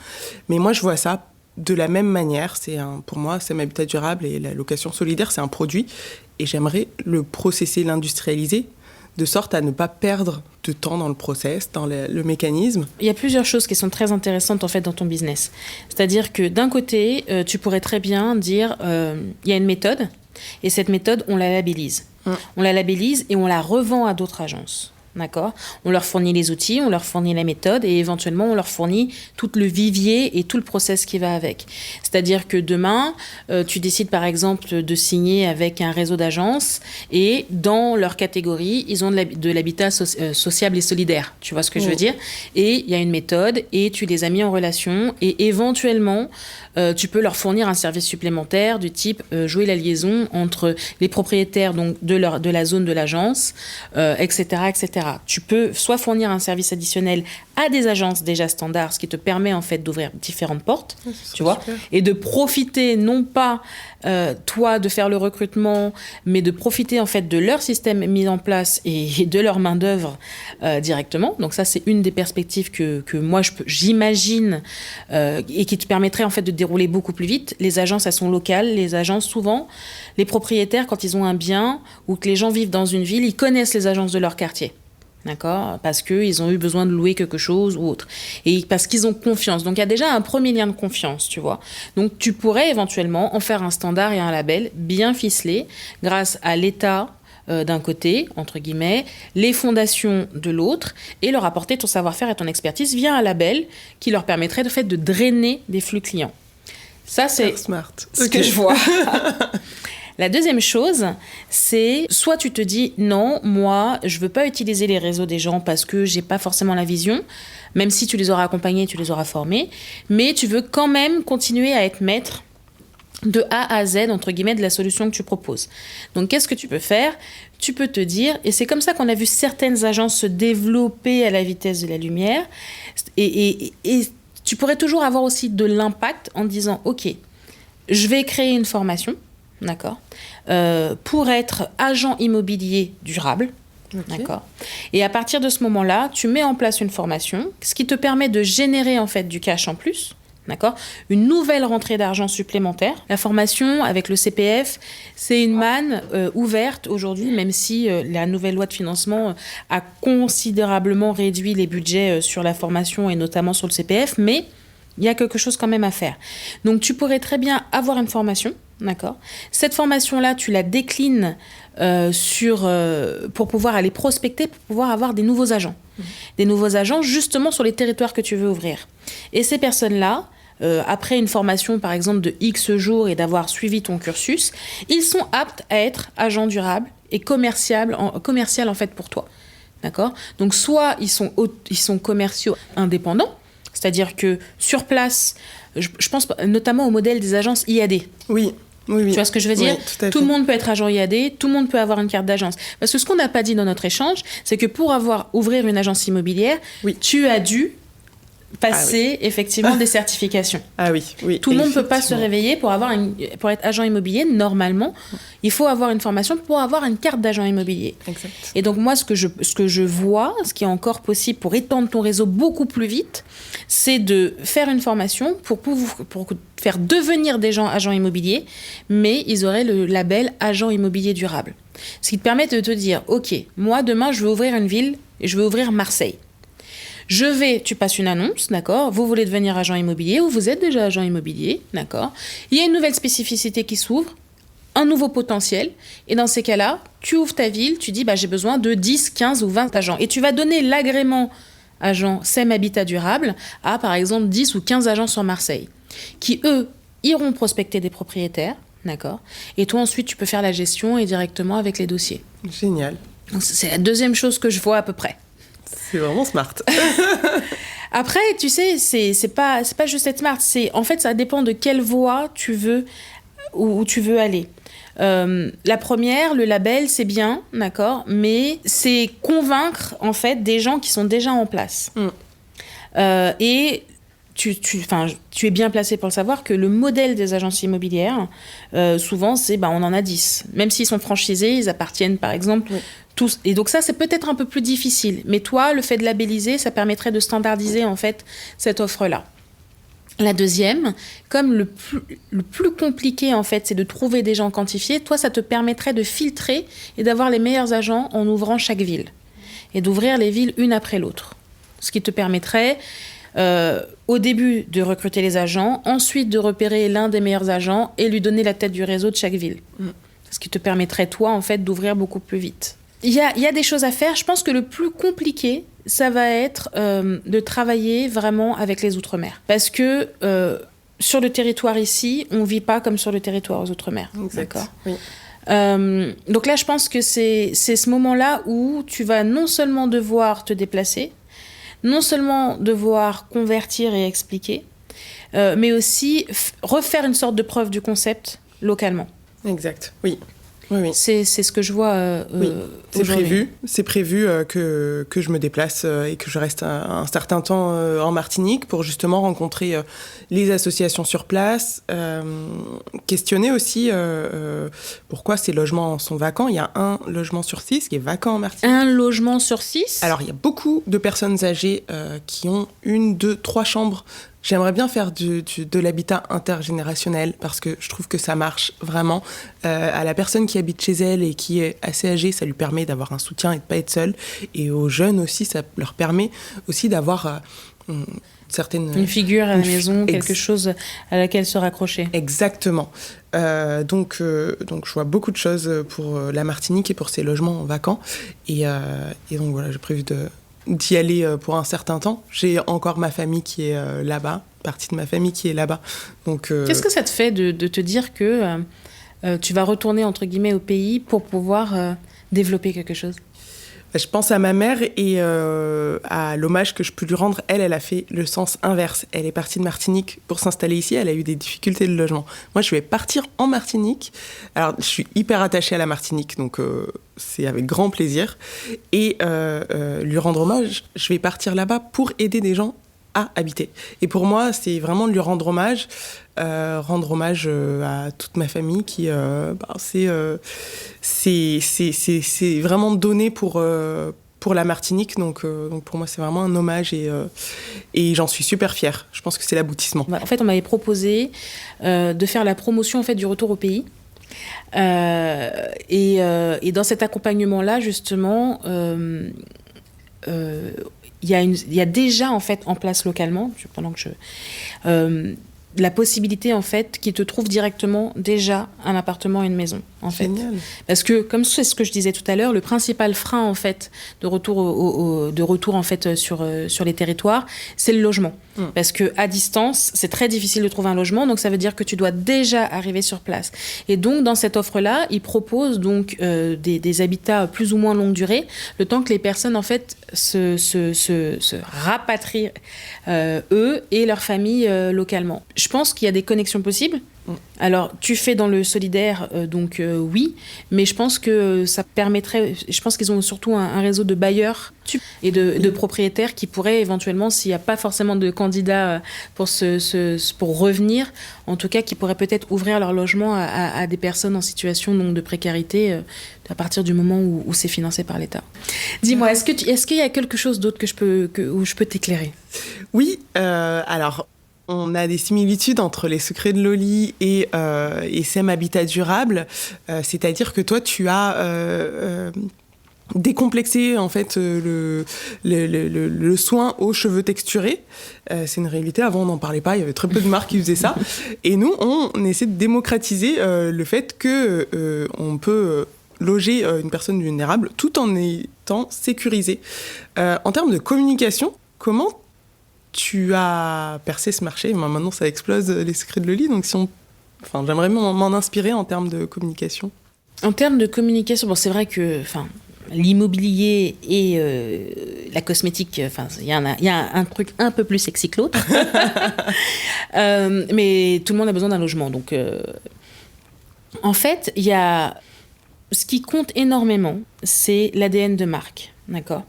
Mais moi, je vois ça de la même manière. Pour moi, c'est Habitat durable et la location solidaire, c'est un produit. Et j'aimerais le processer, l'industrialiser, de sorte à ne pas perdre de temps dans le process, dans le mécanisme. Il y a plusieurs choses qui sont très intéressantes en fait dans ton business. C'est-à-dire que d'un côté, tu pourrais très bien dire, il y a une méthode, et cette méthode, on la labellise. On la labellise et on la revend à d'autres agences. D'accord ? On leur fournit les outils, on leur fournit la méthode et éventuellement on leur fournit tout le vivier et tout le process qui va avec. C'est-à-dire que demain, tu décides par exemple de signer avec un réseau d'agences et dans leur catégorie, ils ont de l'habitat sociable et solidaire. Tu vois ce que je veux dire ? Et il y a une méthode et tu les as mis en relation et éventuellement, tu peux leur fournir un service supplémentaire du type jouer la liaison entre les propriétaires donc, de la zone de l'agence, etc., etc. Tu peux soit fournir un service additionnel à des agences déjà standards, ce qui te permet en fait d'ouvrir différentes portes, tu vois, et de profiter non pas toi de faire le recrutement, mais de profiter en fait de leur système mis en place et de leur main d'œuvre directement. Donc ça c'est une des perspectives que moi j'imagine et qui te permettrait en fait de dérouler beaucoup plus vite. Les agences elles sont locales, les agences souvent, les propriétaires quand ils ont un bien ou que les gens vivent dans une ville, ils connaissent les agences de leur quartier. D'accord ? Parce qu'ils ont eu besoin de louer quelque chose ou autre. Et parce qu'ils ont confiance. Donc, il y a déjà un premier lien de confiance, tu vois. Donc, tu pourrais éventuellement en faire un standard et un label bien ficelé grâce à l'État d'un côté, entre guillemets, les fondations de l'autre, et leur apporter ton savoir-faire et ton expertise via un label qui leur permettrait de fait de drainer des flux clients. Ça, c'est ce que je vois. La deuxième chose, c'est soit tu te dis non, moi, je veux pas utiliser les réseaux des gens parce que j'ai pas forcément la vision, même si tu les auras accompagnés, tu les auras formés, mais tu veux quand même continuer à être maître de A à Z, entre guillemets, de la solution que tu proposes. Donc, qu'est-ce que tu peux faire ? Tu peux te dire, et c'est comme ça qu'on a vu certaines agences se développer à la vitesse de la lumière, et tu pourrais toujours avoir aussi de l'impact en disant, ok, je vais créer une formation, d'accord, pour être agent immobilier durable. Okay. D'accord. Et à partir de ce moment-là, tu mets en place une formation, ce qui te permet de générer en fait du cash en plus. D'accord ? Une nouvelle rentrée d'argent supplémentaire. La formation avec le CPF, c'est une manne ouverte aujourd'hui, même si la nouvelle loi de financement a considérablement réduit les budgets sur la formation et notamment sur le CPF, mais il y a quelque chose quand même à faire. Donc tu pourrais très bien avoir une formation, d'accord ? Cette formation-là, tu la déclines pour pouvoir aller prospecter, pour pouvoir avoir des nouveaux agents. Des nouveaux agents justement sur les territoires que tu veux ouvrir. Et ces personnes-là, après une formation par exemple de X jours et d'avoir suivi ton cursus, ils sont aptes à être agents durables et commercial en fait pour toi. D'accord ? Donc soit ils sont commerciaux indépendants, c'est-à-dire que sur place, je pense notamment au modèle des agences IAD. Oui. Tu vois ce que je veux dire ? Tout le monde peut être agent IAD, tout le monde peut avoir une carte d'agence. Parce que ce qu'on n'a pas dit dans notre échange, c'est que pour ouvrir une agence immobilière, tu as dû passer effectivement des certifications. Ah oui, oui. Tout le monde ne peut pas se réveiller pour être agent immobilier. Normalement, il faut avoir une formation pour avoir une carte d'agent immobilier. Exact. Et donc moi, ce que je vois, ce qui est encore possible pour étendre ton réseau beaucoup plus vite, c'est de faire une formation pour faire devenir des gens agents immobiliers, mais ils auraient le label agent immobilier durable. Ce qui te permet de te dire, ok, moi demain je veux ouvrir une ville et je veux ouvrir Marseille. Tu passes une annonce, d'accord, vous voulez devenir agent immobilier ou vous êtes déjà agent immobilier, d'accord, il y a une nouvelle spécificité qui s'ouvre, un nouveau potentiel, et dans ces cas-là, tu ouvres ta ville, tu dis, j'ai besoin de 10, 15 ou 20 agents, et tu vas donner l'agrément agent SEM Habitat Durable à, par exemple, 10 ou 15 agents sur Marseille, qui, eux, iront prospecter des propriétaires, d'accord, et toi, ensuite, tu peux faire la gestion et directement avec les dossiers. Génial. Donc, c'est la deuxième chose que je vois à peu près. C'est vraiment smart. Après, tu sais, c'est pas juste être smart. En fait, ça dépend de quelle voie tu veux, où tu veux aller. La première, le label, c'est bien, d'accord, mais c'est convaincre, en fait, des gens qui sont déjà en place. Et tu es bien placé pour le savoir que le modèle des agences immobilières, souvent, c'est on en a 10. Même s'ils sont franchisés, ils appartiennent, par exemple, tous. Et donc ça, c'est peut-être un peu plus difficile. Mais toi, le fait de labelliser, ça permettrait de standardiser, en fait, cette offre-là. La deuxième, comme le plus compliqué, en fait, c'est de trouver des gens quantifiés, toi, ça te permettrait de filtrer et d'avoir les meilleurs agents en ouvrant chaque ville. Et d'ouvrir les villes une après l'autre. Ce qui te permettrait... au début de recruter les agents, ensuite de repérer l'un des meilleurs agents et lui donner la tête du réseau de chaque ville. Ce qui te permettrait, toi, en fait, d'ouvrir beaucoup plus vite. Il y a des choses à faire. Je pense que le plus compliqué, ça va être de travailler vraiment avec les Outre-mer. Parce que sur le territoire ici, on ne vit pas comme sur le territoire aux Outre-mer. Exact. D'accord. Oui. Donc là, je pense que c'est ce moment-là où tu vas non seulement devoir te déplacer, non seulement devoir convertir et expliquer, mais aussi refaire une sorte de preuve du concept localement. Exact, oui. Oui. C'est ce que je vois oui. aujourd'hui. C'est prévu que je me déplace et que je reste un certain temps en Martinique pour justement rencontrer les associations sur place, questionner aussi pourquoi ces logements sont vacants. Il y a un logement sur 6 qui est vacant en Martinique. Un logement sur 6 ? Alors, il y a beaucoup de personnes âgées qui ont 1, 2, 3 chambres. J'aimerais bien faire de l'habitat intergénérationnel parce que je trouve que ça marche vraiment. À la personne qui habite chez elle et qui est assez âgée, ça lui permet d'avoir un soutien et de ne pas être seule. Et aux jeunes aussi, ça leur permet aussi d'avoir une figure à la maison, quelque chose à laquelle se raccrocher. Exactement. Donc, je vois beaucoup de choses pour la Martinique et pour ces logements vacants. Et donc voilà, j'ai prévu d'y aller pour un certain temps. J'ai encore ma famille qui est là-bas, partie de ma famille qui est là-bas. Donc, qu'est-ce que ça te fait de te dire que tu vas retourner, entre guillemets, au pays pour pouvoir développer quelque chose ? Je pense à ma mère et à l'hommage que je peux lui rendre. Elle a fait le sens inverse. Elle est partie de Martinique pour s'installer ici. Elle a eu des difficultés de logement. Moi, je vais partir en Martinique. Alors, je suis hyper attachée à la Martinique, donc c'est avec grand plaisir. Et lui rendre hommage, je vais partir là-bas pour aider des gens à habiter. Et pour moi, c'est vraiment lui rendre hommage à toute ma famille qui c'est vraiment donné pour la Martinique, donc pour moi c'est vraiment un hommage et j'en suis super fière. Je pense que c'est l'aboutissement. En fait, on m'avait proposé de faire la promotion en fait du retour au pays. Et dans cet accompagnement-là, justement, il y a déjà en fait en place localement, pendant que la possibilité en fait qu'ils te trouvent directement déjà un appartement et une maison en fait. Génial. Parce que comme c'est ce que je disais tout à l'heure, le principal frein en fait de retour en fait sur les territoires, c'est le logement. Parce que à distance, c'est très difficile de trouver un logement, donc ça veut dire que tu dois déjà arriver sur place. Et donc dans cette offre-là, ils proposent donc des habitats plus ou moins longue durée, le temps que les personnes en fait se rapatrient eux et leur famille localement. Je pense qu'il y a des connexions possibles, Alors, tu fais dans le solidaire, donc oui, mais je pense que ça permettrait... Je pense qu'ils ont surtout un réseau de bailleurs et de propriétaires qui pourraient éventuellement, s'il n'y a pas forcément de candidats pour revenir, en tout cas, qui pourraient peut-être ouvrir leur logement à des personnes en situation donc, de précarité à partir du moment où c'est financé par l'État. Dis-moi, est-ce qu'il y a quelque chose d'autre où je peux t'éclairer ? Oui, alors... On a des similitudes entre les secrets de Loli et SEM Habitat Durable, c'est-à-dire que toi, tu as décomplexé en fait le soin aux cheveux texturés. C'est une réalité. Avant, on n'en parlait pas. Il y avait très peu de marques qui faisaient ça. Et nous, on essaie de démocratiser le fait que on peut loger une personne vulnérable tout en étant sécurisé. En termes de communication, comment tu as percé ce marché? Maintenant, ça explose les secrets de Loli. Donc, j'aimerais m'en inspirer en termes de communication. En termes de communication, bon, c'est vrai que l'immobilier et la cosmétique, il y a un truc un peu plus sexy que l'autre. Mais tout le monde a besoin d'un logement. Donc, en fait, il y a... Ce qui compte énormément, c'est l'ADN de marque. D'accord.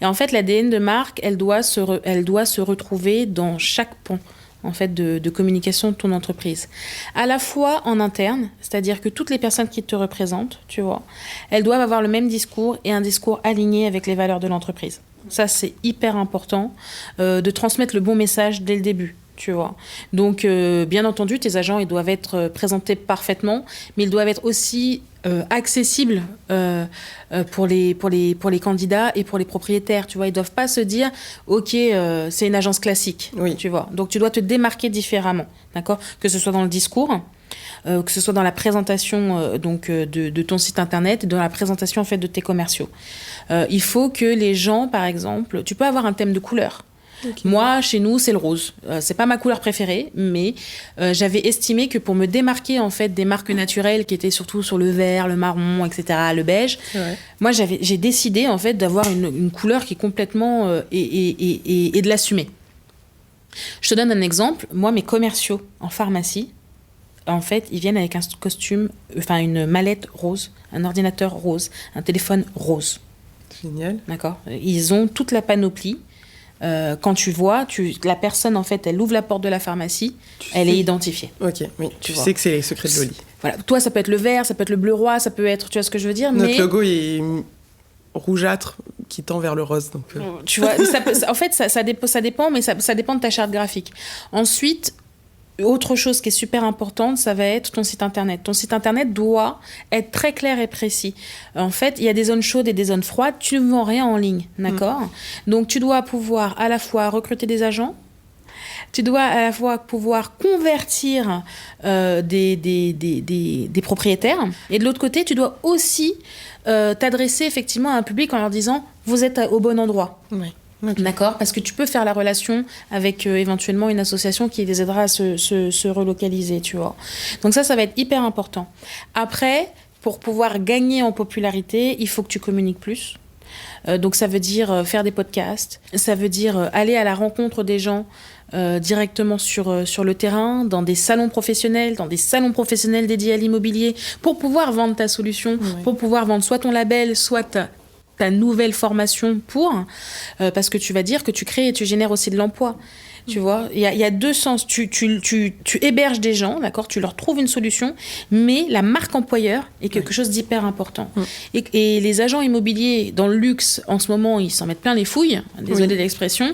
Et en fait, l'ADN de marque, elle doit se retrouver dans chaque pan en fait, de communication de ton entreprise. À la fois en interne, c'est-à-dire que toutes les personnes qui te représentent, tu vois, elles doivent avoir le même discours et un discours aligné avec les valeurs de l'entreprise. Ça, c'est hyper important de transmettre le bon message dès le début. Tu vois. Donc, bien entendu, tes agents, ils doivent être présentés parfaitement, mais ils doivent être aussi accessibles pour les candidats et pour les propriétaires. Tu vois, ils doivent pas se dire, ok, c'est une agence classique. Oui. Tu vois. Donc, tu dois te démarquer différemment, d'accord ? Que ce soit dans le discours, que ce soit dans la présentation de ton site internet, dans la présentation en fait de tes commerciaux. Il faut que les gens, par exemple, tu peux avoir un thème de couleur. Okay. Moi, chez nous, c'est le rose. C'est pas ma couleur préférée, mais j'avais estimé que pour me démarquer en fait des marques naturelles qui étaient surtout sur le vert, le marron, etc., le beige, moi j'ai décidé en fait d'avoir une couleur qui est complètement et de l'assumer. Je te donne un exemple. Moi, mes commerciaux en pharmacie, en fait, ils viennent avec un costume, une mallette rose, un ordinateur rose, un téléphone rose. Génial. D'accord. Ils ont toute la panoplie. Quand tu vois, la personne, en fait, elle ouvre la porte de la pharmacie, elle est identifiée. Ok, oui, tu sais que c'est les secrets de Loli. Voilà. Toi, ça peut être le vert, ça peut être le bleu roi, ça peut être, tu vois ce que je veux dire. Notre logo est rougeâtre qui tend vers le rose. Donc, tu vois, en fait, ça dépend, mais ça dépend de ta charte graphique. Ensuite, autre chose qui est super importante, ça va être ton site internet. Ton site internet doit être très clair et précis. En fait, il y a des zones chaudes et des zones froides. Tu ne vends rien en ligne, d'accord ? Donc, tu dois pouvoir à la fois recruter des agents, tu dois à la fois pouvoir convertir des propriétaires. Et de l'autre côté, tu dois aussi t'adresser effectivement à un public en leur disant « vous êtes au bon endroit ». Oui. Okay. D'accord, parce que tu peux faire la relation avec éventuellement une association qui les aidera à se relocaliser, tu vois. Donc ça va être hyper important. Après, pour pouvoir gagner en popularité, il faut que tu communiques plus. Donc ça veut dire faire des podcasts, ça veut dire aller à la rencontre des gens directement sur le terrain, dans des salons professionnels dédiés à l'immobilier, pour pouvoir vendre ta solution, pour pouvoir vendre soit ton label, soit ta nouvelle formation parce que tu vas dire que tu crées et tu génères aussi de l'emploi. Tu vois, il y a deux sens. Tu héberges des gens, d'accord, tu leur trouves une solution, mais la marque employeur est quelque chose d'hyper important. Et les agents immobiliers dans le luxe, en ce moment, ils s'en mettent plein les fouilles, désolé de l'expression,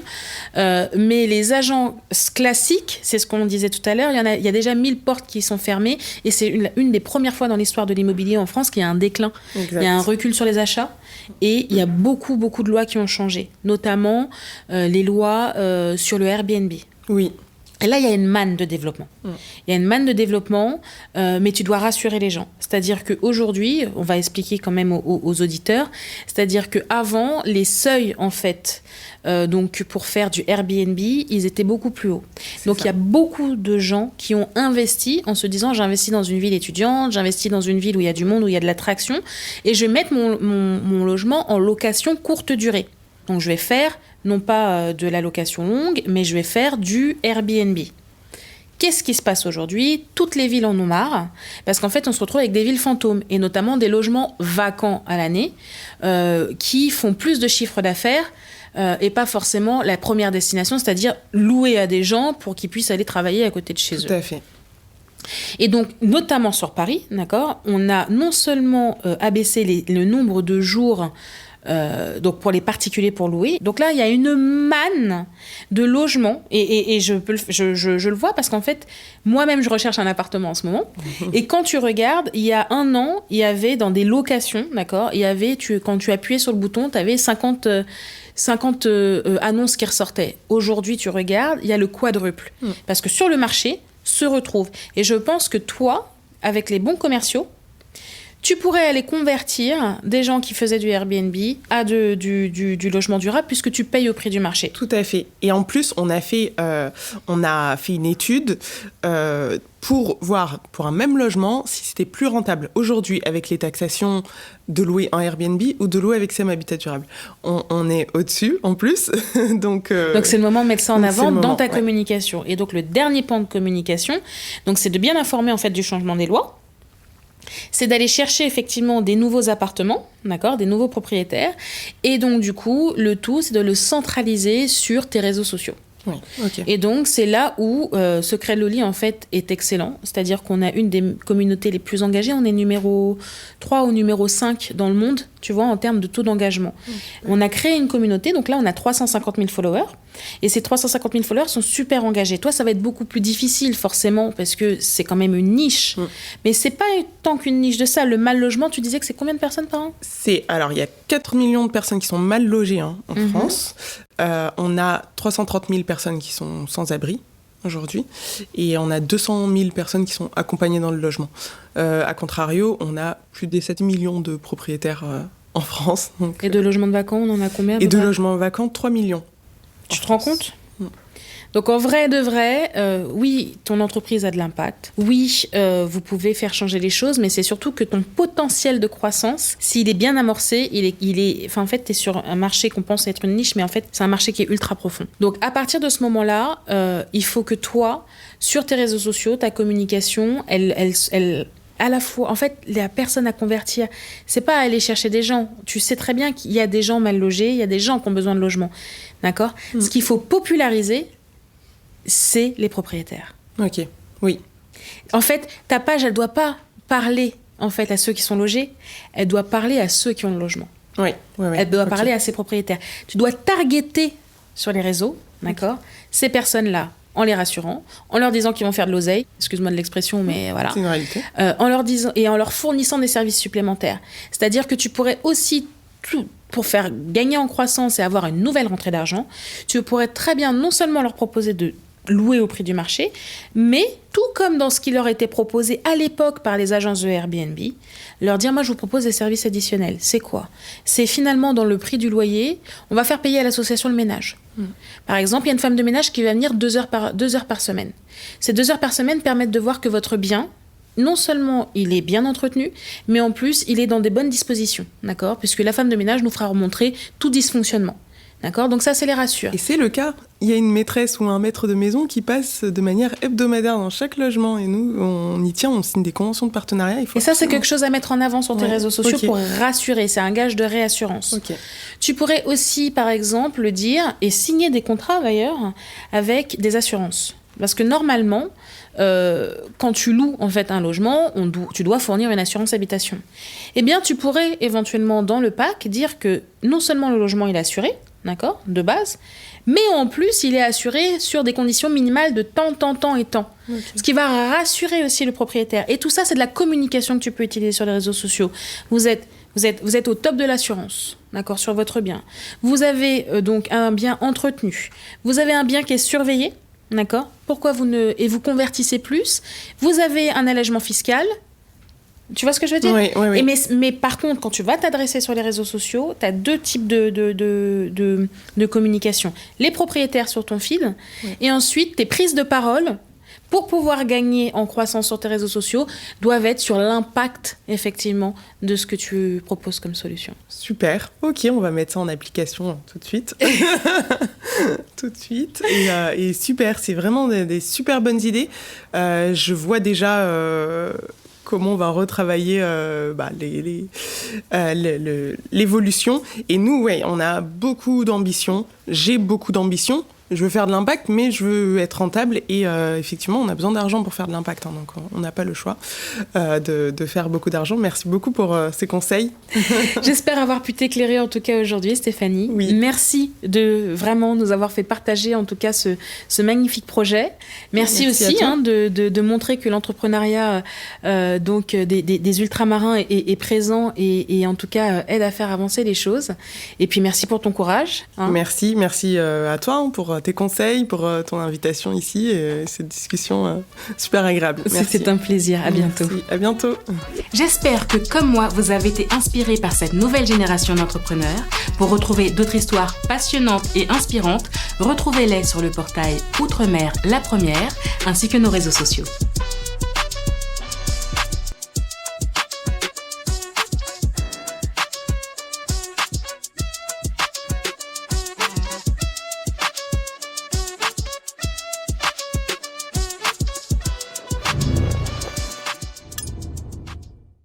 mais les agents classiques, c'est ce qu'on disait tout à l'heure, il y a déjà 1000 portes qui sont fermées, et c'est une des premières fois dans l'histoire de l'immobilier en France qu'il y a un déclin. Exact. Il y a un recul sur les achats, et il y a beaucoup de lois qui ont changé, notamment les lois sur le Airbnb. Oui. Et là, il y a une manne de développement. Il y a une manne de développement, mais tu dois rassurer les gens. C'est-à-dire qu'aujourd'hui, on va expliquer quand même aux auditeurs, c'est-à-dire qu'avant, les seuils, en fait, donc pour faire du Airbnb, ils étaient beaucoup plus hauts. Donc, il y a beaucoup de gens qui ont investi en se disant, j'investis dans une ville étudiante, j'investis dans une ville où il y a du monde, où il y a de l'attraction, et je vais mettre mon logement en location courte durée. Donc, je vais faire non pas de la location longue, mais je vais faire du Airbnb. Qu'est-ce qui se passe aujourd'hui? Toutes les villes en ont marre, parce qu'en fait, on se retrouve avec des villes fantômes, et notamment des logements vacants à l'année, qui font plus de chiffre d'affaires, et pas forcément la première destination, c'est-à-dire louer à des gens pour qu'ils puissent aller travailler à côté de chez eux. Tout à fait. Et donc, notamment sur Paris, d'accord, on a non seulement abaissé le nombre de jours donc pour les particuliers pour louer. Donc là, il y a une manne de logements et je le vois parce qu'en fait, moi-même, je recherche un appartement en ce moment. Et quand tu regardes, il y a un an, il y avait dans des locations, d'accord, il y avait, quand tu appuyais sur le bouton, tu avais 50 annonces qui ressortaient. Aujourd'hui, tu regardes, il y a le quadruple. Parce que sur le marché, se retrouvent. Et je pense que toi, avec les bons commerciaux, tu pourrais aller convertir des gens qui faisaient du Airbnb à du logement durable puisque tu payes au prix du marché. Tout à fait. Et en plus, on a fait une étude pour voir, pour un même logement, si c'était plus rentable aujourd'hui avec les taxations de louer en Airbnb ou de louer avec Sem Habitat Durable. On est au-dessus, en plus. Donc c'est le moment de mettre ça en avant dans ta communication. Et donc, le dernier pan de communication, donc, c'est de bien informer en fait, du changement des lois. C'est d'aller chercher effectivement des nouveaux appartements, d'accord, des nouveaux propriétaires. Et donc, du coup, le tout, c'est de le centraliser sur tes réseaux sociaux. Oui, okay. Et donc, c'est là où Secret de Loli, en fait, est excellent. C'est-à-dire qu'on a une des communautés les plus engagées. On est numéro 3 ou numéro 5 dans le monde, tu vois, en termes de taux d'engagement. On a créé une communauté. Donc là, on a 350 000 followers. Et ces 350 000 followers sont super engagés. Toi, ça va être beaucoup plus difficile, forcément, parce que c'est quand même une niche. Mais c'est pas tant qu'une niche de ça. Le mal logement, tu disais que c'est combien de personnes par an? Alors, il y a 4 millions de personnes qui sont mal logées en France. On a 330 000 personnes qui sont sans abri aujourd'hui. Et on a 200 000 personnes qui sont accompagnées dans le logement. A contrario, on a plus de 7 millions de propriétaires en France. Donc, et de logements de vacants, on en a combien? Et de logements vacants, 3 millions. Tu te rends compte? Donc en vrai de vrai, oui, ton entreprise a de l'impact. Oui, vous pouvez faire changer les choses, mais c'est surtout que ton potentiel de croissance, s'il est bien amorcé, en fait, tu es sur un marché qu'on pense être une niche, mais en fait, c'est un marché qui est ultra profond. Donc à partir de ce moment-là, il faut que toi, sur tes réseaux sociaux, ta communication, elle à la fois, en fait, la personne à convertir, c'est pas aller chercher des gens. Tu sais très bien qu'il y a des gens mal logés, il y a des gens qui ont besoin de logement. D'accord ? Ce qu'il faut populariser, c'est les propriétaires. Ok, oui. En fait, ta page, elle doit pas parler en fait à ceux qui sont logés, elle doit parler à ceux qui ont le logement. Oui. Elle doit parler à ses propriétaires. Tu dois targeter sur les réseaux, d'accord, ces personnes-là, en les rassurant, en leur disant qu'ils vont faire de l'oseille, excuse-moi de l'expression, mais voilà. C'est une réalité. En leur disant et en leur fournissant des services supplémentaires. C'est-à-dire que tu pourrais aussi pour faire gagner en croissance et avoir une nouvelle rentrée d'argent, tu pourrais très bien non seulement leur proposer de louer au prix du marché, mais tout comme dans ce qui leur était proposé à l'époque par les agences de Airbnb, leur dire, moi je vous propose des services additionnels. C'est quoi? C'est finalement dans le prix du loyer, on va faire payer à l'association le ménage. Par exemple, il y a une femme de ménage qui va venir 2 heures par semaine. Ces 2 heures par semaine permettent de voir que votre bien, non seulement il est bien entretenu, mais en plus il est dans des bonnes dispositions, d'accord? Puisque la femme de ménage nous fera remontrer tout dysfonctionnement. D'accord ? Donc ça les rassure. Et c'est le cas. Il y a une maîtresse ou un maître de maison qui passe de manière hebdomadaire dans chaque logement. Et nous, on y tient, on signe des conventions de partenariat. Et ça, c'est quelque chose à mettre en avant sur tes réseaux sociaux pour rassurer. C'est un gage de réassurance. Okay. Tu pourrais aussi, par exemple, le dire et signer des contrats, d'ailleurs, avec des assurances. Parce que normalement, quand tu loues en fait un logement, tu dois fournir une assurance habitation. Eh bien, tu pourrais éventuellement, dans le pack, dire que non seulement le logement il est assuré, d'accord, de base, mais en plus, il est assuré sur des conditions minimales de temps. Okay. Ce qui va rassurer aussi le propriétaire. Et tout ça, c'est de la communication que tu peux utiliser sur les réseaux sociaux. Vous êtes au top de l'assurance, d'accord, sur votre bien. Vous avez donc un bien entretenu. Vous avez un bien qui est surveillé, d'accord. Pourquoi vous convertissez plus? Vous avez un allègement fiscal. Tu vois ce que je veux dire? Oui. Et mais par contre, quand tu vas t'adresser sur les réseaux sociaux, tu as 2 types de communication. Les propriétaires sur ton feed et ensuite tes prises de parole pour pouvoir gagner en croissance sur tes réseaux sociaux doivent être sur l'impact, effectivement, de ce que tu proposes comme solution. Super. Ok, on va mettre ça en application tout de suite. Tout de suite. Et super, c'est vraiment des super bonnes idées. Je vois déjà comment on va retravailler l'évolution. Et nous, on a beaucoup d'ambition. J'ai beaucoup d'ambition. Je veux faire de l'impact, mais je veux être rentable. Et effectivement, on a besoin d'argent pour faire de l'impact. Donc, on n'a pas le choix de faire beaucoup d'argent. Merci beaucoup pour ces conseils. J'espère avoir pu t'éclairer, en tout cas, aujourd'hui, Stéphanie. Oui. Merci de vraiment nous avoir fait partager, en tout cas, ce magnifique projet. Merci aussi de montrer que l'entrepreneuriat des ultramarins est présent et en tout cas, aide à faire avancer les choses. Et puis, merci pour ton courage. Merci à toi pour tes conseils, pour ton invitation ici et cette discussion super agréable. C'était un plaisir. À bientôt. Merci. À bientôt. J'espère que, comme moi, vous avez été inspirés par cette nouvelle génération d'entrepreneurs. Pour retrouver d'autres histoires passionnantes et inspirantes, retrouvez-les sur le portail Outremer La Première, ainsi que nos réseaux sociaux.